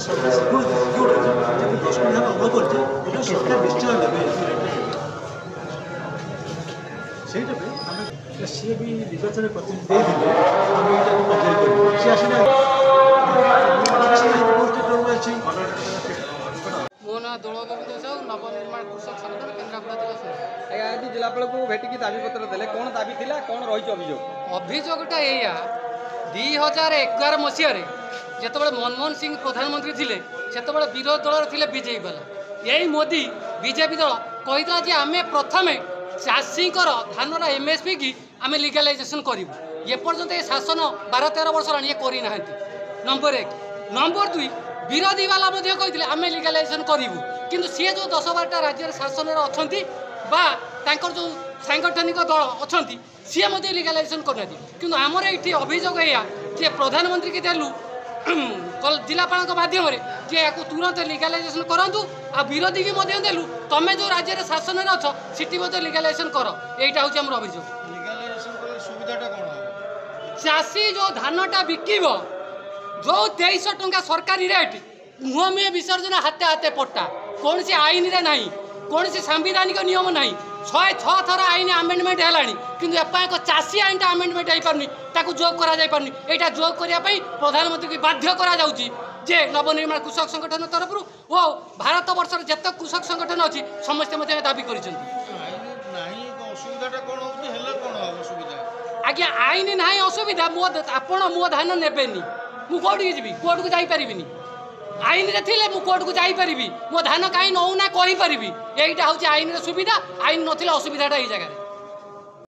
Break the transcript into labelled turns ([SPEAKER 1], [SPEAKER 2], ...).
[SPEAKER 1] सरकार secure 10 million अभाव करते এটা सरकार निश्चय देवे সেইটা আমি সে भी নির্বাচনের প্রতিনিধি দিয়ে আমি এটা কমপ্লেন করি সে আসলে
[SPEAKER 2] मो ना दोल गोविंद साहू नवनिर्माण कृषक संगठन केन्द्रापड़ा जिला समिति।
[SPEAKER 3] आज जिलापाल को भेटिकी दाबी पत्र देले कौन दाबी थिला कौन रही अभियोग
[SPEAKER 2] अभियोगटा या 2011 मसीह जिते मनमोहन सिंह प्रधानमंत्री थे से विरोध दल थे बीजेपी वाला यही मोदी बीजेपी दल कहीदा जे आम प्रथम चाषी धानर एमएसपी की आम लिगालाइजेसन करूँ एपर्तंत ये शासन 12-13 वर्ष ये करना। नंबर 1 नंबर 2 विरोधी वाला कहते आम लिगालाइजेसन करूँ किंतु सी जो 10-12टा राज्य शासन अच्छा जो सांगठनिक दल अच्छा सी लिगालाइजेसन करना कि आमर ये अभियोग या जे प्रधानमंत्री की देलु जिलापाल माध्यम जे या तुरंत लिगालाइजेसन करूँ आ विरोधी की देलु तुम्हें जो राज्य शासन में अच्छ सीटी लिगालाइजेसन कर यहाँ हूँ आम अभियोग। चाषी जो धानटा बिकब जो 2300 टंका सरकारी रेट मुह मुहे विसर्जन हाथे हाथे पट्टा कौन सी आईन रे नहीं कौन सी सांविधानिक नियम नहीं 106 थर आईन आमेंडमेंट है कि चाषी आईन आमेंडमेंट हो पारनी जोग कर यहाँ जोग करने प्रधानमंत्री की बाध्य करा जे नवनिर्माण कृषक संगठन तरफ ओ भारत वर्ष जिते कृषक संगठन अच्छी समस्ते दाबी कर आज्ञा आईन ना असुविधा आपण मो धान नेबेनी मु कोर्ट जी कोर्ट को जापरि आईन रे थिले मु कोर्ट को जापरि मो धान कहीं नौना कहीपरि यहीटा हूँ आईन सुविधा आईन नथिले असुविधाटा यही जगह।